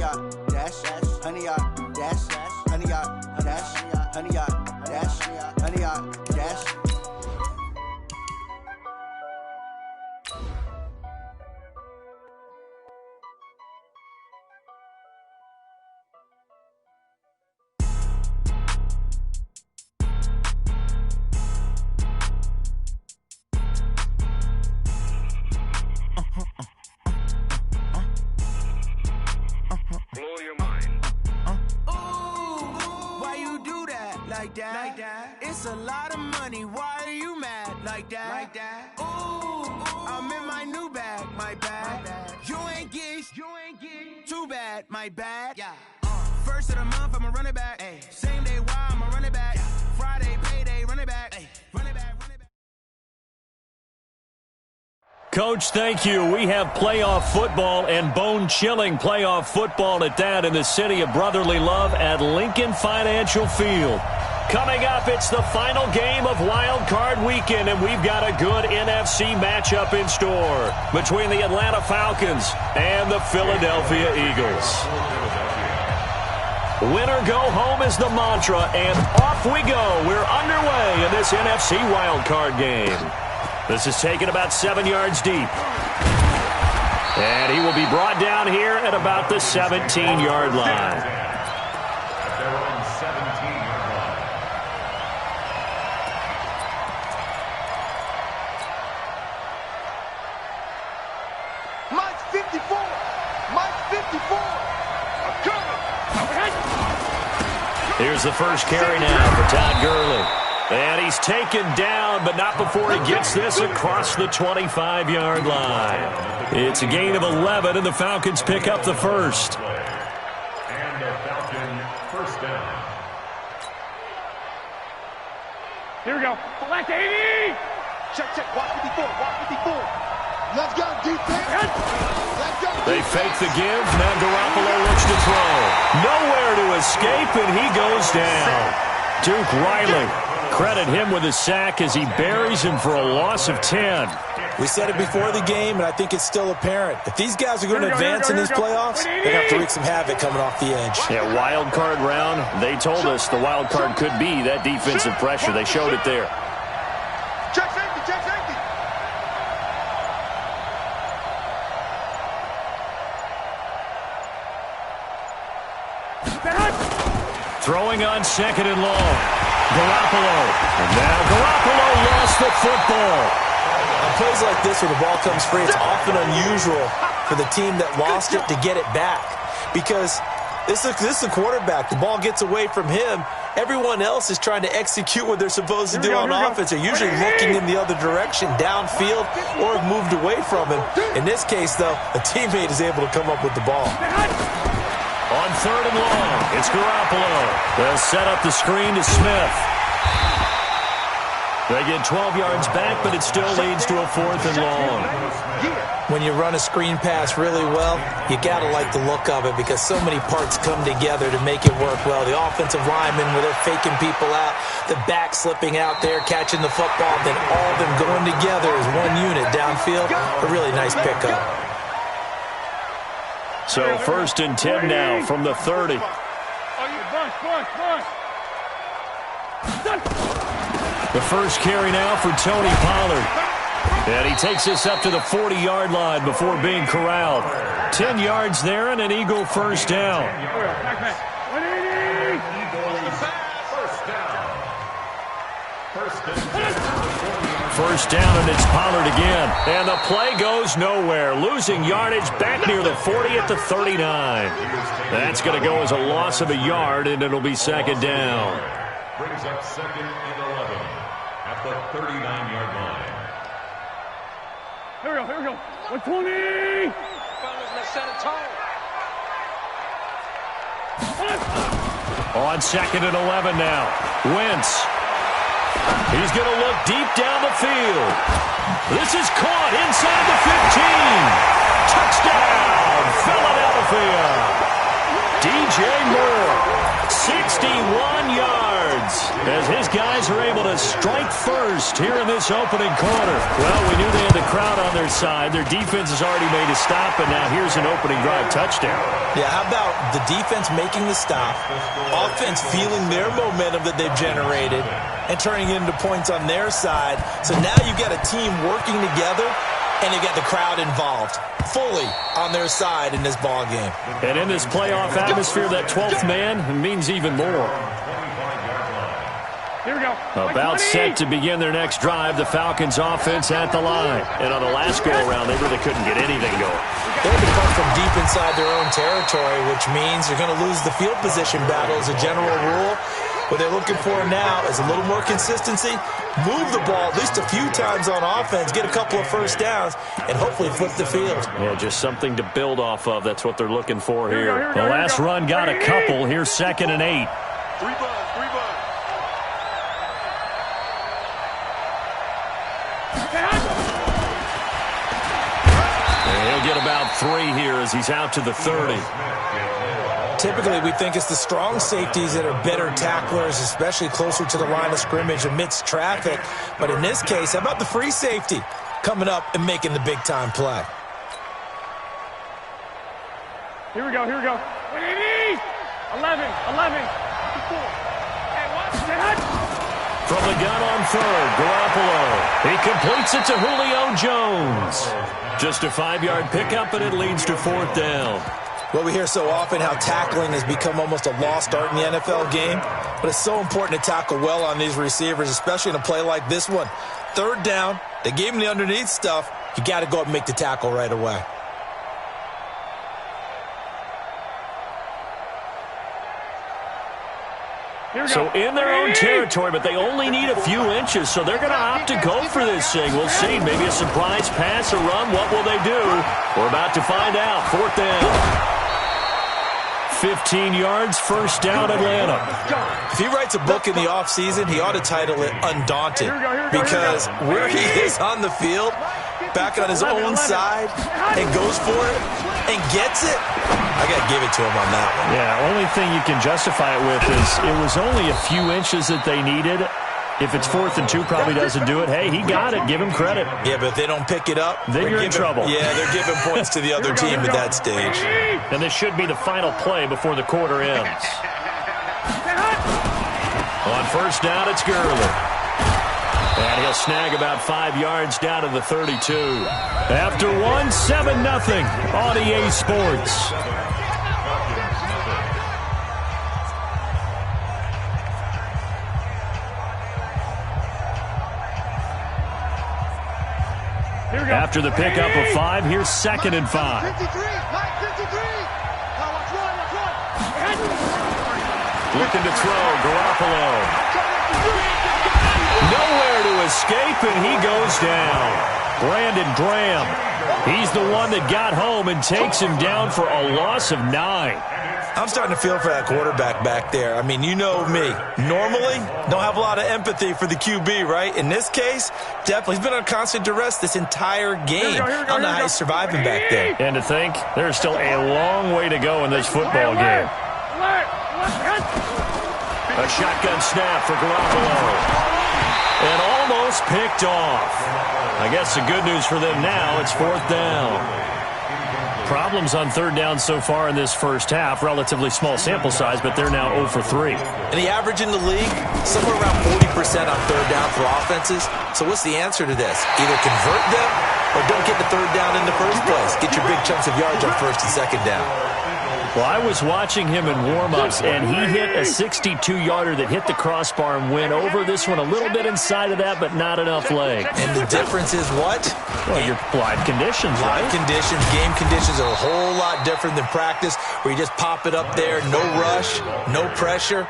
yard dash, 100 yard dash, 100 yard dash, 100 yard dash, 100 yard dash. Blow your mind. Why you do that like that? It's a lot of money. Why are you mad like that? Ooh, I'm in my new bag, my bad. You ain't get too bad, my bad. Yeah. First of the month, I'ma run it back. Ay. Same day, why I'ma run it back. Friday, payday, run it back. Ay. Run it back, run it back. Coach, thank you. We have playoff football and bone-chilling playoff football at that in the city of brotherly love at Lincoln Financial Field. Coming up, it's the final game of Wild Card Weekend, and we've got a good NFC matchup in store between the Atlanta Falcons and the Philadelphia Eagles. Win or go home is the mantra, and off we go. We're underway in this NFC Wild Card game. This is taken about 7 yards deep. And he will be brought down here at about the 17-yard line. They're on 17-yard line. Mike 54. Mike 54. I'm coming. Here's the first carry now for Todd Gurley. And he's taken down, but not before he gets this across the 25-yard line. It's a gain of 11, and the Falcons pick up the first. And the Falcon first down. Here we go. Black 80. Check. Watch 54. Watch 54. Let's go, defense. Let's go. They fake the give. Now Garoppolo looks to throw. Nowhere to escape, and he goes down. Duke Riley. Credit him with a sack as he buries him for a loss of 10. We said it before the game, and I think it's still apparent. If these guys are going to advance in these playoffs, they have to wreak some havoc coming off the edge. Yeah, wild card round. They told us the wild card could be that defensive pressure. They showed it there. Check safety. Check safety. Throwing on second and long. Garoppolo. And now Garoppolo lost the football. On plays like this where the ball comes free, it's often unusual for the team that lost it to get it back. Because this is a quarterback. The ball gets away from him. Everyone else is trying to execute what they're supposed to do on offense. They're usually looking in the other direction, downfield, or have moved away from him. In this case, though, a teammate is able to come up with the ball. On third and long, it's Garoppolo. They'll set up the screen to Smith. They get 12 yards back, but it still leads to a fourth and long. When you run a screen pass really well, you got to like the look of it because so many parts come together to make it work well. The offensive linemen, where they're faking people out, the back slipping out there, catching the football, then all of them going together as one unit downfield. A really nice pickup. So first and 10 now from the 30. The first carry now for Tony Pollard. And he takes this up to the 40-yard line before being corralled. 10 yards there and an Eagle first down. First down, and it's Pollard again. And the play goes nowhere. Losing yardage back near the 40 at the 39. That's going to go as a loss of a yard, and it'll be second down. Brings up second and 11 at the 39-yard line. Here we go. 120. On second and 11 now. Wentz. He's going to look deep down the field. This is caught inside the 15. Touchdown, Philadelphia. DJ Moore, 61 yards, as his guys are able to strike first here in this opening quarter. Well, we knew they had the crowd on their side. Their defense has already made a stop, and now here's an opening drive touchdown. Yeah, how about the defense making the stop, offense feeling their momentum that they've generated, and turning it into points on their side. So now you've got a team working together, and you got the crowd involved fully on their side in this ball game. And in this playoff atmosphere, that 12th man means even more. Here we go. About set to begin their next drive, the Falcons offense at the line. And on the last go-around, they really couldn't get anything going. They had to come from deep inside their own territory, which means you're going to lose the field position battle as a general rule. What they're looking for now is a little more consistency, move the ball at least a few times on offense, get a couple of first downs, and hopefully flip the field. Yeah, just something to build off of. That's what they're looking for here. The last run got a couple. Here's 2nd and 8. Three buns. And he'll get about 3 here as he's out to the 30. Typically, we think it's the strong safeties that are better tacklers, especially closer to the line of scrimmage amidst traffic. But in this case, how about the free safety coming up and making the big-time play? Here we go. 11, 54. Hey, watch that. From the gun on 3rd, Garoppolo. He completes it to Julio Jones. Just a 5-yard pickup, and it leads to 4th down. Well, we hear so often how tackling has become almost a lost art in the NFL game, but it's so important to tackle well on these receivers, especially in a play like this one. 3rd down, they gave him the underneath stuff. You got to go up and make the tackle right away. So in their own territory, but they only need a few inches, so they're going to opt to go for this thing. We'll see. Maybe a surprise pass, a run. What will they do? We're about to find out. 4th down. 15 yards, 1st down, Atlanta. If he writes a book in the offseason, he ought to title it Undaunted, because where he is on the field, back on his own side, and goes for it, and gets it, I got to give it to him on that one. Yeah, only thing you can justify it with is it was only a few inches that they needed. If it's 4th and 2, probably doesn't do it. Hey, he got it. Give him credit. Yeah, but if they don't pick it up, then you're in trouble. Yeah, they're giving points to the other team at that stage. And this should be the final play before the quarter ends. On 1st down, it's Gurley. And he'll snag about 5 yards down to the 32. After 1, 7-0 on EA Sports. After the pickup of 5, here's 2nd and 5. 53. Looking to throw, Garoppolo. Nowhere to escape, and he goes down. Brandon Graham. He's the one that got home and takes him down for a loss of 9. I'm starting to feel for that quarterback back there. I mean, you know me. Normally, don't have a lot of empathy for the QB, right? In this case, definitely. He's been on constant duress this entire game. I don't know how he's surviving back there. And to think, there's still a long way to go in this football game. A shotgun snap for Garoppolo. And almost picked off. I guess the good news for them now, it's 4th down. Problems on 3rd down so far in this first half. Relatively small sample size, but they're now 0 for 3. And the average in the league, somewhere around 40% on 3rd down for offenses. So what's the answer to this? Either convert them or don't get the 3rd down in the first place. Get your big chunks of yards on 1st and 2nd down. Well, I was watching him in warm-ups, and he hit a 62-yarder that hit the crossbar and went over. This one a little bit inside of that, but not enough leg. And the difference is what? Well, your live conditions, right? Live conditions, game conditions are a whole lot different than practice, where you just pop it up there, no rush, no pressure.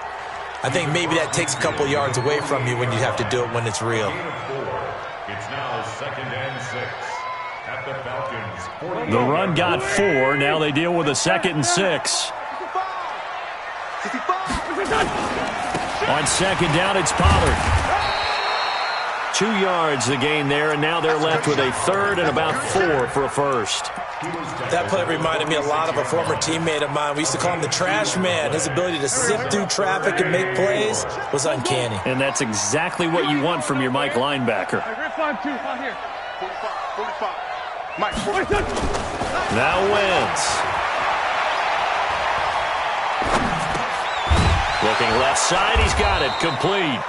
I think maybe that takes a couple yards away from you when you have to do it when it's real. It's now 2nd and 6 at the Falcons. The run got 4. Now they deal with a 2nd and 6. On 2nd down, it's Pollard. 2 yards the gain there, and now they're left with a third and about 4 for a first. That play reminded me a lot of a former teammate of mine. We used to call him the trash man. His ability to sift through traffic and make plays was uncanny. And that's exactly what you want from your Mike linebacker. Now Wentz. Looking left side, he's got it, complete.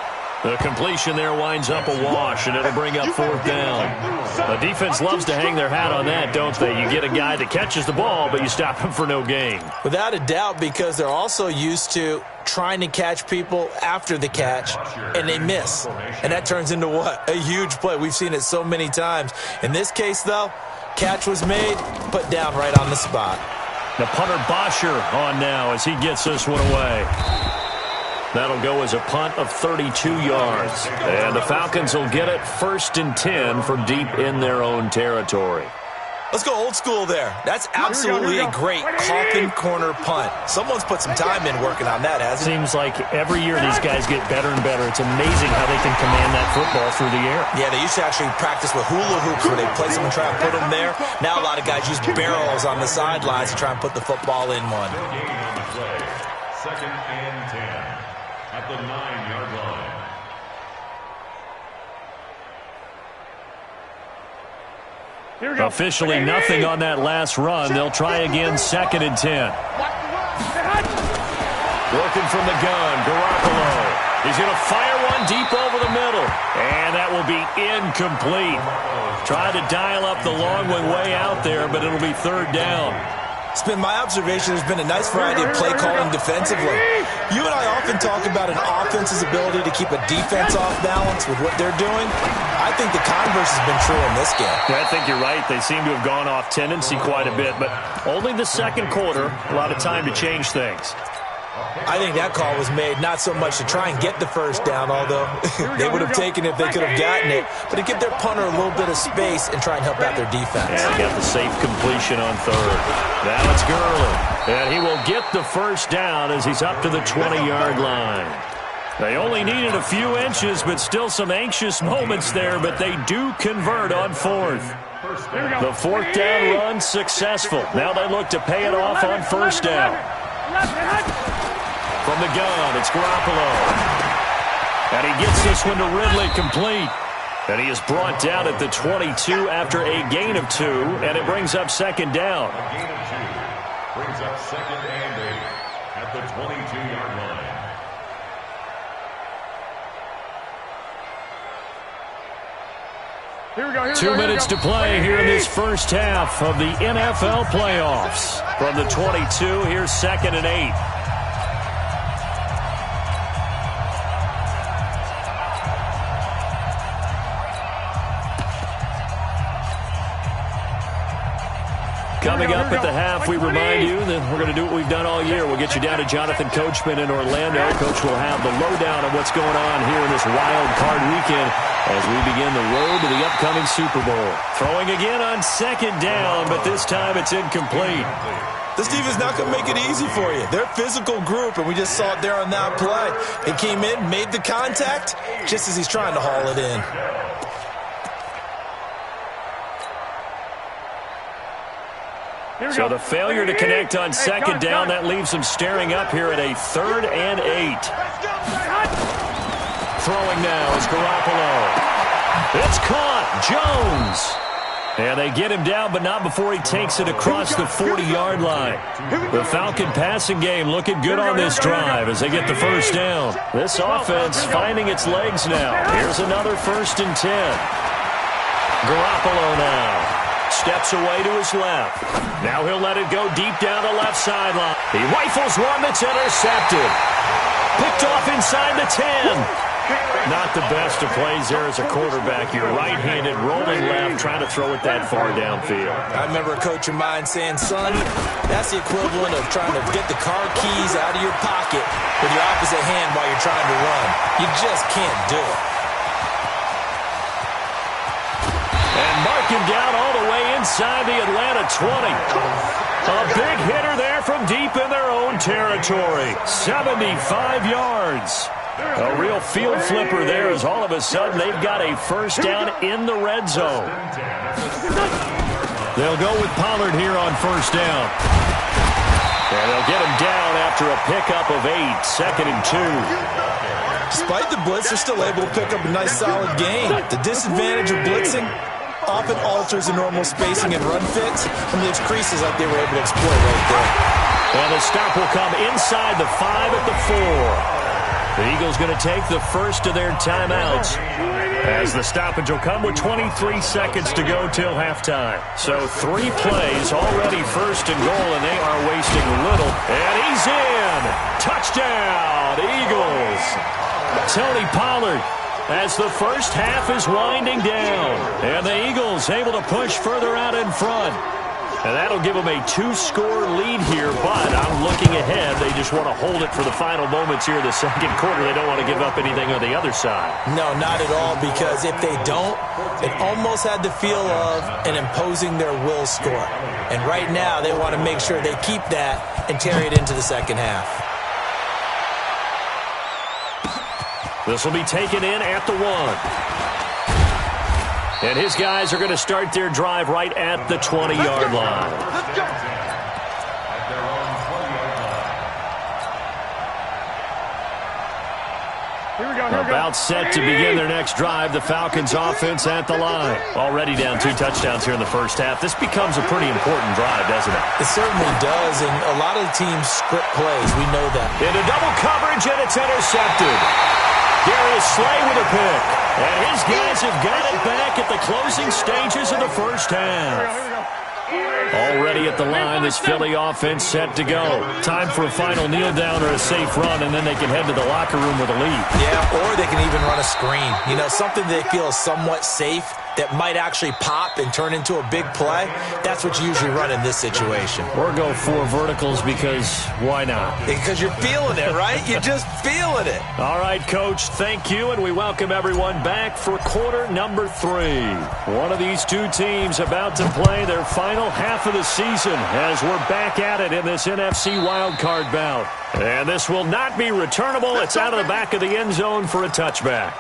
The completion there winds up a wash, and it'll bring up 4th down. The defense loves to hang their hat on that, don't they? You get a guy that catches the ball, but you stop him for no gain. Without a doubt, because they're also used to trying to catch people after the catch, and they miss. And that turns into what? A huge play. We've seen it so many times. In this case, though, catch was made, put down right on the spot. The punter Bosher on now as he gets this one away. That'll go as a punt of 32 yards. And the Falcons will get it 1st and 10 from deep in their own territory. Let's go old school there. That's absolutely a great coffin corner punt. Someone's put some time in working on that, hasn't it? Seems like every year these guys get better and better. It's amazing how they can command that football through the air. Yeah, they used to actually practice with hula hoops where they place them and try and put them there. Now a lot of guys use barrels on the sidelines to try and put the football in one. 2nd and 10 at the 9-yard line. Officially nothing on that last run. They'll try again 2nd and 10. Working from the gun, Garoppolo. He's going to fire one deep over the middle. And that will be incomplete. Tried to dial up the long one way out there, but it'll be 3rd down. It's been my observation there's been a nice variety of play calling defensively. You and I often talk about an offense's ability to keep a defense off balance with what they're doing. I think the converse has been true in this game. Yeah, I think you're right. They seem to have gone off tendency quite a bit, but only the 2nd quarter, a lot of time to change things. I think that call was made not so much to try and get the 1st down, although they would have taken it if they could have gotten it, but to give their punter a little bit of space and try and help out their defense. And got the safe completion on 3rd. Now it's Gurley, and he will get the 1st down as he's up to the 20-yard line. They only needed a few inches, but still some anxious moments there, but they do convert on 4th. The 4th down run successful. Now they look to pay it off on 1st down. From the gun, it's Garoppolo. And he gets this one to Ridley complete. And he is brought down at the 22 after a gain of 2, and it brings up 2nd down. A gain of 2 brings up 2nd and 8 at the 22-yard line. Here we go, 2 minutes to play here in this first half of the NFL playoffs. From the 22, here's 2nd and 8. Coming up at the half, we remind you that we're going to do what we've done all year. We'll get you down to Jonathan Coachman in Orlando. Coach will have the lowdown of what's going on here in this wild card weekend as we begin the road to the upcoming Super Bowl. Throwing again on 2nd down, but this time it's incomplete. This defense is not going to make it easy for you. They're a physical group, and we just saw it there on that play. They came in, made the contact, just as he's trying to haul it in. So the failure to connect on 2nd down, that leaves them staring up here at a 3rd and 8. Throwing now is Garoppolo. It's caught. Jones. And they get him down, but not before he takes it across the 40-yard line. The Falcon passing game looking good on this drive as they get the 1st down. This offense finding its legs now. Here's another 1st and 10. Garoppolo now. Steps away to his left. Now he'll let it go deep down the left sideline. He rifles one that's intercepted. Picked off inside the 10. Not the best of plays there as a quarterback. You're right-handed, rolling left, trying to throw it that far downfield. I remember a coach of mine saying, son, that's the equivalent of trying to get the car keys out of your pocket with your opposite hand while you're trying to run. You just can't do it. And mark him down all the way inside the Atlanta 20. A big hitter there from deep in their own territory. 75 yards. A real field flipper there as all of a sudden they've got a first down in the red zone. They'll go with Pollard here on first down. And they'll get him down after a pickup of 8, 2nd and 2. Despite the blitz, they're still able to pick up a nice solid gain. The disadvantage of blitzing often alters the normal spacing and run fits and leaves creases like they were able to exploit right there. And the stop will come inside the 5 at the 4. The Eagles going to take the first of their timeouts as the stoppage will come with 23 seconds to go till halftime. So 3 plays already first and goal, and they are wasting little. And he's in. Touchdown, Eagles. Tony Pollard as the first half is winding down. And the Eagles able to push further out in front. And that'll give them a 2-score lead here, but I'm looking ahead. They just want to hold it for the final moments here in the second quarter. They don't want to give up anything on the other side. No, not at all, because if they don't, it almost had the feel of an imposing their will score. And right now, they want to make sure they keep that and carry it into the second half. This will be taken in at the 1. And his guys are going to start their drive right at the 20-yard line. Let's go. Here we go. About set to begin their next drive. The Falcons offense at the line. Already down 2 touchdowns here in the first half. This becomes a pretty important drive, doesn't it? It certainly does, and a lot of the teams script plays. We know that. Into double coverage, and it's intercepted. Darius Slay with a pick. And his guys have got it back at the closing stages of the first half. Already at the line, this Philly offense set to go. Time for a final kneel down or a safe run, and then they can head to the locker room with a lead. Yeah, or they can even run a screen. You know, something they feel is somewhat safe that might actually pop and turn into a big play. That's what you usually run in this situation. Or go 4 verticals because why not? Because you're feeling it, right? You're just feeling it. All right, Coach, thank you, and we welcome everyone back for quarter number 3. One of these 2 teams about to play their final half of the season as we're back at it in this NFC wildcard bout. And this will not be returnable. It's out of the back of the end zone for a touchback.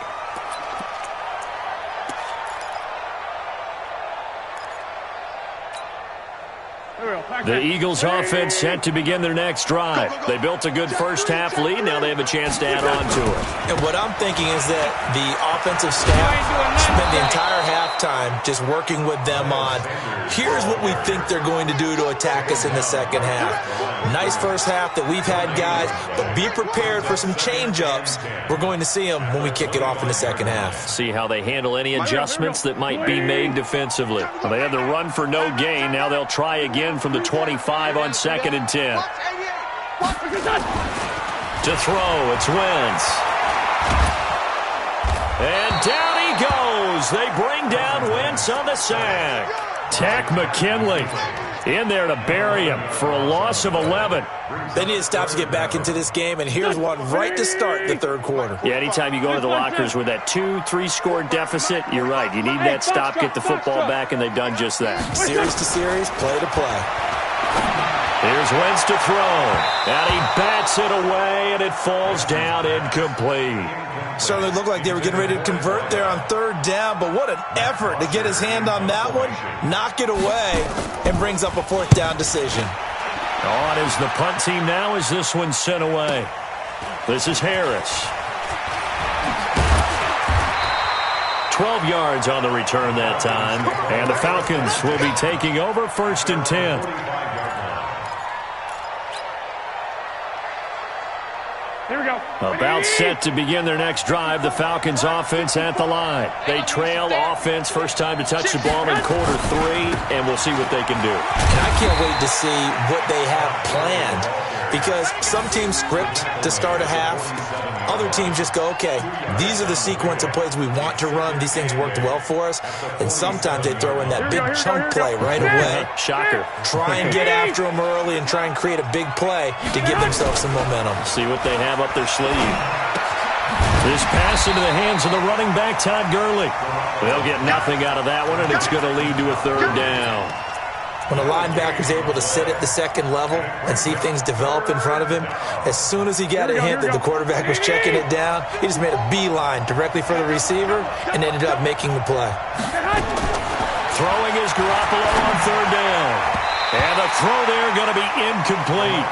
The Eagles offense set to begin their next drive. They built a good first half lead. Now they have a chance to add on to it. And what I'm thinking is that the offensive staff spent the entire halftime just working with them on, here's what we think they're going to do to attack us in the second half. Nice first half that we've had, guys, but be prepared for some change-ups. We're going to see them when we kick it off in the second half. See how they handle any adjustments that might be made defensively. Well, they had the run for no gain. Now they'll try again from the 25 on 2nd and 10. To throw, it's Wentz. And down he goes. They bring down Wentz on the sack. Tack McKinley in there to bury him for a loss of 11. They need to stop to get back into this game, and here's one right to start the third quarter. Yeah, anytime you go to the lockers with that 2-3 score deficit, you're right. You need that stop, get the football back, and they've done just that. Series to series, play to play. Here's Wentz to throw. And he bats it away, and it falls down incomplete. Certainly looked like they were getting ready to convert there on 3rd down, but what an effort to get his hand on that one, knock it away, and brings up a 4th down decision. On is the punt team now as this one's sent away. This is Harris. 12 yards on the return that time, and the Falcons will be taking over 1st and 10. Here we go. About set to begin their next drive, the Falcons offense at the line. They trail offense, first time to touch the ball in quarter 3, and we'll see what they can do. And I can't wait to see what they have planned, because some teams script to start a half. Other teams just go, okay, these are the sequence of plays we want to run. These things worked well for us. And sometimes they throw in that big chunk play right away. Shocker. Try and get after them early and try and create a big play to give themselves some momentum. See what they have up their sleeve. This pass into the hands of the running back, Todd Gurley. They'll get nothing out of that one, and it's going to lead to a 3rd down. when a linebacker's able to sit at the second level and see things develop in front of him, as soon as he got a hint that the quarterback was checking it down, he just made a beeline directly for the receiver and ended up making the play. Throwing is Garoppolo on third down. And the throw there going to be incomplete.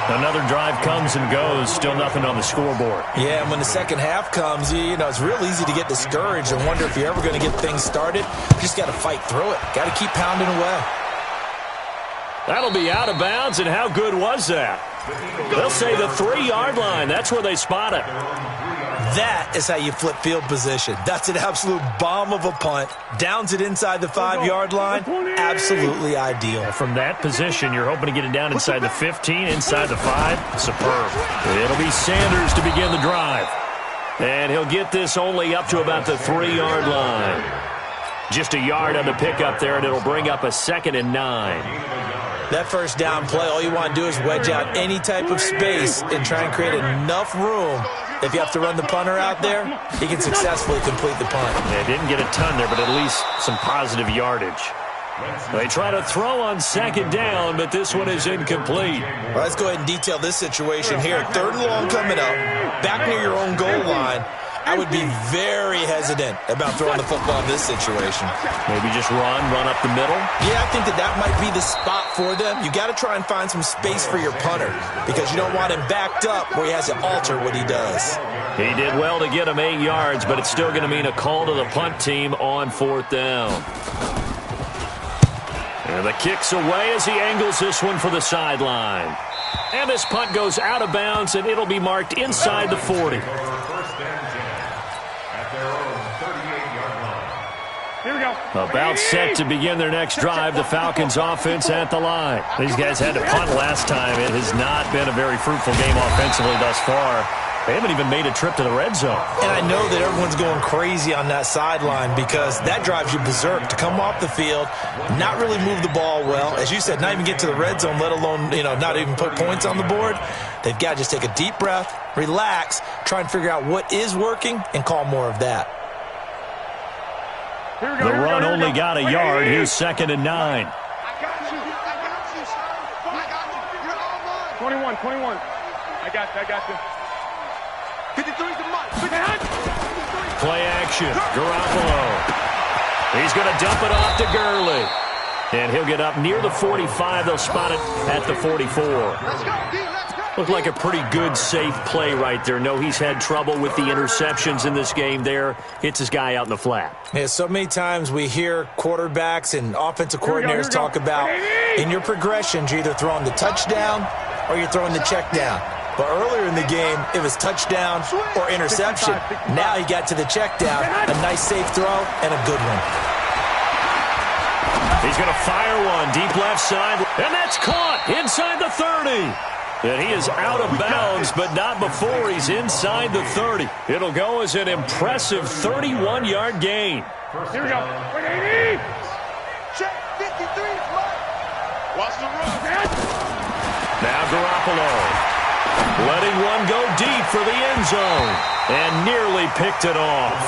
Another drive comes and goes, still nothing on the scoreboard. Yeah, and when the second half comes, you know, it's real easy to get discouraged and wonder if you're ever going to get things started. You just got to fight through it. Got to keep pounding away. That'll be out of bounds, and how good was that? They'll say the 3-yard line. That's where they spot it. That is how you flip field position. That's an absolute bomb of a punt. Downs it inside the 5-yard line. Absolutely ideal. From that position, you're hoping to get it down inside the 15, inside the 5. Superb. It'll be Sanders to begin the drive. And he'll get this only up to about the 3-yard line. Just a yard on the pickup there, and it'll bring up a 2nd and 9. That first down play, all you want to do is wedge out any type of space and try and create enough room. If you have to run the punter out there, he can successfully complete the punt. They didn't get a ton there, but at least some positive yardage. They try to throw on 2nd down, but this one is incomplete. Well, let's go ahead and detail this situation here. 3rd and long coming up, back near your own goal line. I would be very hesitant about throwing the football in this situation. Maybe just run up the middle? Yeah, I think that might be the spot for them. You got to try and find some space for your punter because you don't want him backed up where he has to alter what he does. He did well to get him 8 yards, but it's still going to mean a call to the punt team on 4th down. And the kick's away as he angles this one for the sideline. And this punt goes out of bounds, and it'll be marked inside the 40. Here we go. About set to begin their next drive, the Falcons offense at the line. These guys had to punt last time. It has not been a very fruitful game offensively thus far. They haven't even made a trip to the red zone. And I know that everyone's going crazy on that sideline because that drives you berserk to come off the field, not really move the ball well. As you said, not even get to the red zone, let alone, not even put points on the board. They've got to just take a deep breath, relax, try and figure out what is working, and call more of that. The run only got a yard. Here's 2nd and 9. I got you, sir. I got you. You're all mine. 21. I got you. 53's the mark. Play action. Garoppolo. He's going to dump it off to Gurley. And he'll get up near the 45. They'll spot it at the 44. Let's go, D. Let's go. Looked like a pretty good, safe play right there. No, he's had trouble with the interceptions in this game there. Hits his guy out in the flat. Yeah, so many times we hear quarterbacks and offensive coordinators talk about in your progressions, you're either throwing the touchdown or you're throwing the check down. But earlier in the game, it was touchdown or interception. Now he got to the check down, a nice safe throw, and a good one. He's going to fire one deep left side, and that's caught inside the 30. And he is out of bounds, but not before he's inside the 30. It'll go as an impressive 31-yard gain. Here we go. Check 53. Watch the run. Now Garoppolo letting one go deep for the end zone and nearly picked it off.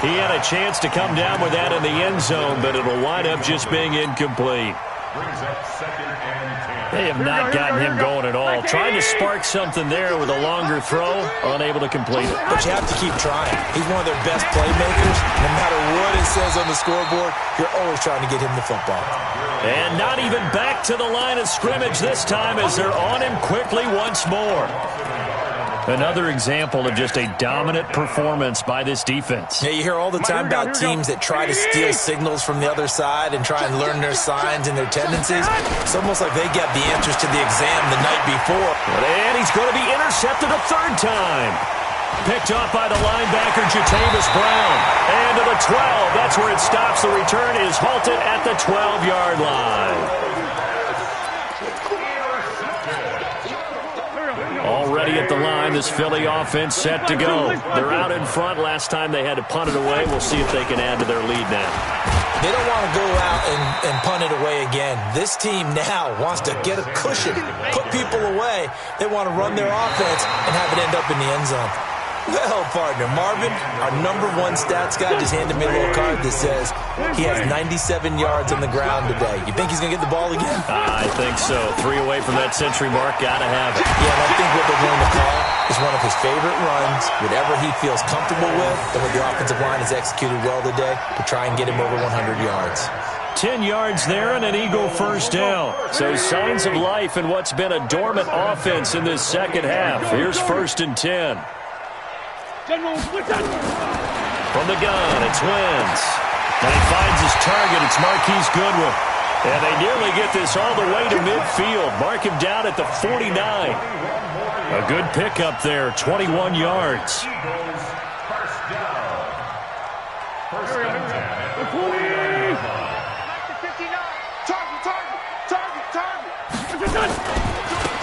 He had a chance to come down with that in the end zone, but it'll wind up just being incomplete. Brings up 2nd and 10. They have not gotten him going at all. Trying to spark something there with a longer throw, unable to complete it. But you have to keep trying. He's one of their best playmakers. No matter what it says on the scoreboard, you're always trying to get him the football. And not even back to the line of scrimmage this time as they're on him quickly once more. Another example of just a dominant performance by this defense. Yeah, you hear all the time about teams that try to steal signals from the other side and try and learn their signs and their tendencies. It's almost like they got the answers to the exam the night before. And he's going to be intercepted a 3rd time. Picked off by the linebacker, Jatavis Brown. And to the 12. That's where it stops. The return is halted at the 12-yard line. Already at the line, this Philly offense set to go. They're out in front. Last time they had to punt it away. We'll see if they can add to their lead now. They don't want to go out and punt it away again. This team now wants to get a cushion, put people away. They want to run their offense and have it end up in the end zone. Well, partner, Marvin, our #1 stats guy just handed me a little card that says he has 97 yards on the ground today. You think he's going to get the ball again? I think so. 3 away from that century mark. Got to have it. Yeah, and I think what they're going to call is one of his favorite runs, whatever he feels comfortable with, and what the offensive line has executed well today to try and get him over 100 yards. 10 yards there and an Eagle first down. So signs of life in what's been a dormant offense in this second half. Here's 1st and 10. From the gun, it's Wentz. And he finds his target. It's Marquise Goodwin. And they nearly get this all the way to midfield. Mark him down at the 49. A good pickup there, 21 yards.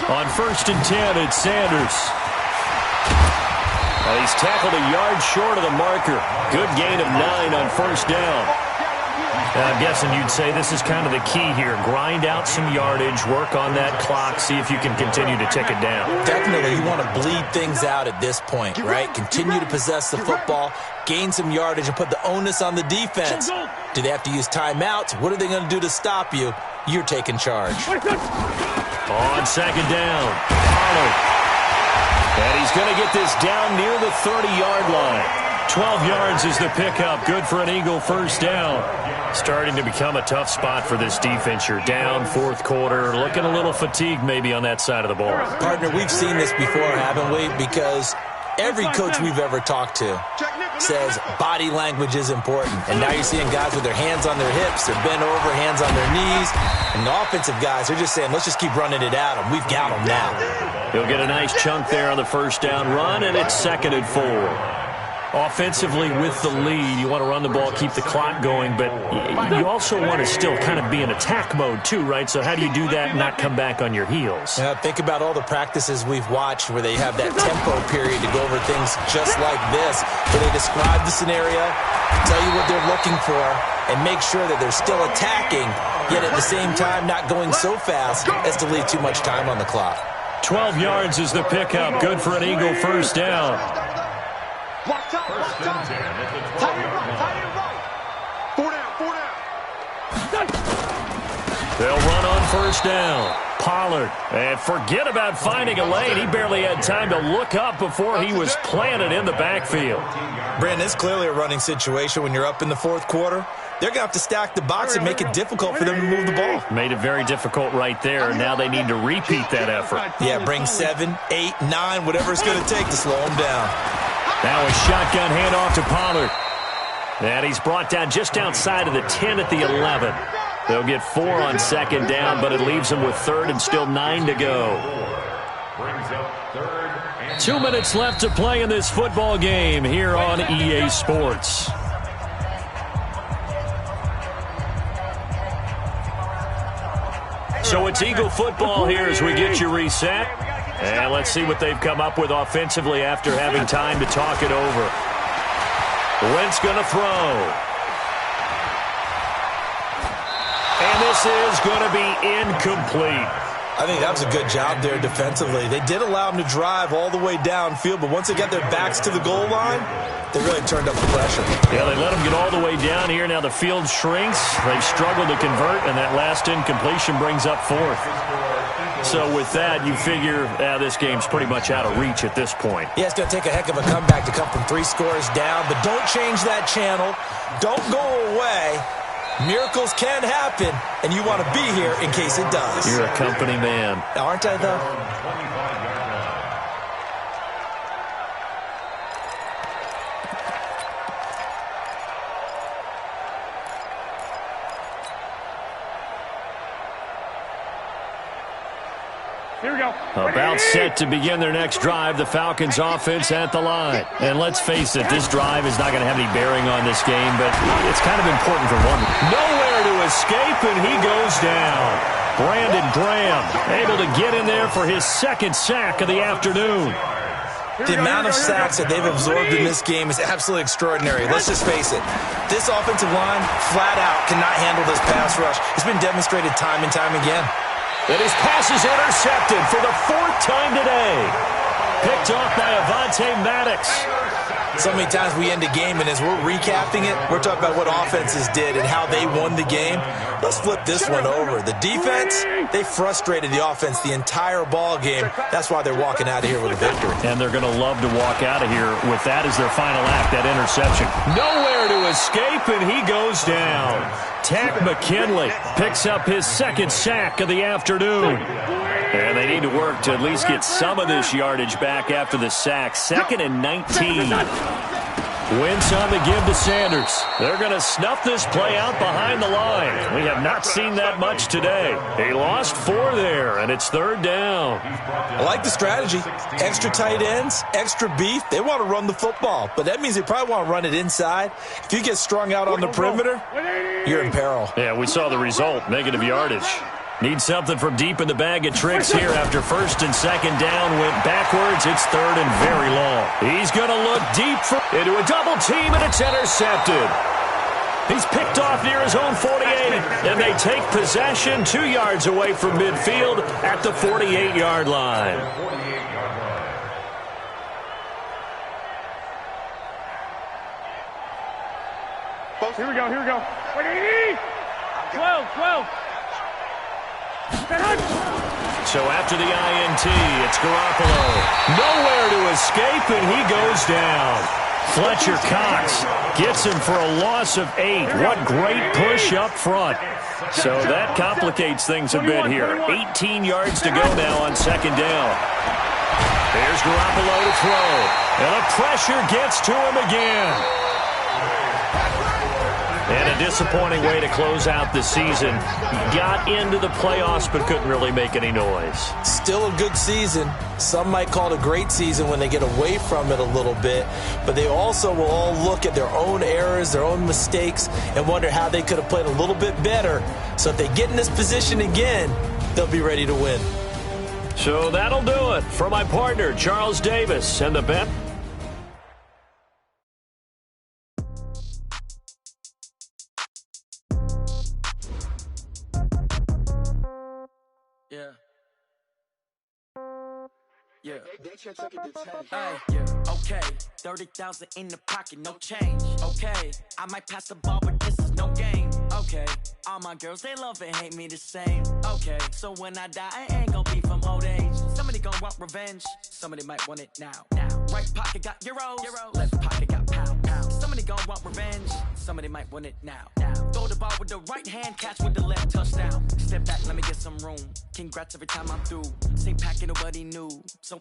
On 1st and 10, it's Sanders. And he's tackled a yard short of the marker. Good gain of 9 on 1st down. I'm guessing you'd say this is kind of the key here. Grind out some yardage, work on that clock, see if you can continue to tick it down. Definitely. You want to bleed things out at this point, right? Continue to possess the football, gain some yardage, and put the onus on the defense. Do they have to use timeouts? What are they going to do to stop you? You're taking charge. On 2nd down, Pollard. And he's going to get this down near the 30-yard line. 12 yards is the pickup. Good for an Eagle first down. Starting to become a tough spot for this defense. You're down 4th quarter. Looking a little fatigued maybe on that side of the ball. Partner, we've seen this before, haven't we? Because every coach we've ever talked to says body language is important. And now you're seeing guys with their hands on their hips, they're bent over, hands on their knees. And the offensive guys are just saying, let's just keep running it at them. We've got them now. He'll get a nice chunk there on the first down run, and it's 2nd and 4. Offensively with the lead, you want to run the ball, keep the clock going, but you also want to still kind of be in attack mode too, right? So how do you do that and not come back on your heels? Yeah, think about all the practices we've watched where they have that tempo period to go over things just like this, where they describe the scenario, tell you what they're looking for, and make sure that they're still attacking, yet at the same time not going so fast as to leave too much time on the clock. 12 yards is the pickup. Good for an Eagle first down. Block top, block top. Tight end right. 4 down. They'll run on first down. Pollard. And forget about finding a lane. He barely had time to look up before he was planted in the backfield. Brandon, it's clearly a running situation when you're up in the 4th quarter. They're going to have to stack the box and make it difficult for them to move the ball. Made it very difficult right there. Now they need to repeat that effort. Yeah, bring 7, 8, 9, whatever it's going to take to slow them down. Now a shotgun handoff to Pollard. And he's brought down just outside of the 10 at the 11. They'll get 4 on 2nd down, but it leaves them with 3rd and still 9 to go. 2 minutes left to play in this football game here on EA Sports. So it's Eagle football here as we get you reset. And let's see what they've come up with offensively after having time to talk it over. Wentz going to throw. And this is going to be incomplete. I think that was a good job there defensively. They did allow them to drive all the way downfield, but once they got their backs to the goal line, they really turned up the pressure. Yeah, they let them get all the way down here. Now the field shrinks. They've struggled to convert, and that last incompletion brings up 4th. So with that, you figure this game's pretty much out of reach at this point. Yeah, it's going to take a heck of a comeback to come from 3 scores down, but don't change that channel. Don't go away. Miracles can happen, and you want to be here in case it does. You're a company man. Aren't I, though? Here we go. About set to begin their next drive, the Falcons offense at the line. And let's face it, this drive is not going to have any bearing on this game, but it's kind of important for one. Nowhere to escape, and he goes down. Brandon Graham able to get in there for his 2nd sack of the afternoon. The amount of sacks that they've absorbed in this game is absolutely extraordinary. Let's just face it. This offensive line, flat out, cannot handle this pass rush. It's been demonstrated time and time again. And his pass is intercepted for the 4th time today. Picked off by Avonte Avonte Maddox. So many times we end a game, and as we're recapping it, we're talking about what offenses did and how they won the game. Let's flip this one over. The defense, they frustrated the offense the entire ball game. That's why they're walking out of here with a victory. And they're going to love to walk out of here with that as their final act, that interception. Nowhere to escape, and he goes down. Takk McKinley picks up his second sack of the afternoon. And they need to work to at least get some of this yardage back after the sack. 2nd and 19. Wentz on the give to Sanders. They're going to snuff this play out behind the line. We have not seen that much today. He lost 4 there, and it's 3rd down. I like the strategy. Extra tight ends, extra beef. They want to run the football, but that means they probably want to run it inside. If you get strung out on the perimeter, you're in peril. Yeah, we saw the result, negative yardage. Need something from deep in the bag of tricks here after 1st and 2nd down. Went backwards. It's 3rd and very long. He's going to look deep into a double team, and it's intercepted. He's picked off near his own 48, and they take possession 2 yards away from midfield at the 48-yard line. Here we go, here we go. 12. So after the INT, it's Garoppolo. Nowhere to escape, and he goes down. Fletcher Cox gets him for a loss of 8. What great push up front. So that complicates things a bit here. 18 yards to go now on 2nd down. There's Garoppolo to throw. And the pressure gets to him again. And a disappointing way to close out the season. Got into the playoffs but couldn't really make any noise. Still a good season. Some might call it a great season when they get away from it a little bit. But they also will all look at their own errors, their own mistakes, and wonder how they could have played a little bit better. So if they get in this position again, they'll be ready to win. So that'll do it for my partner, Charles Davis, and the bet. Yeah. Okay. 30,000 in the pocket, no change. Okay. I might pass the ball, but this is no game. Okay. All my girls, they love and hate me the same. Okay. So when I die, I ain't gonna be from old age. Somebody gonna want revenge. Somebody might want it now. Right pocket got euros. Left pocket got pound. Somebody gonna want revenge. Somebody might want it now. Throw the ball with the right hand, catch with the left, touchdown. Step back, let me get some room. Congrats every time I'm through. Same packet, nobody knew. So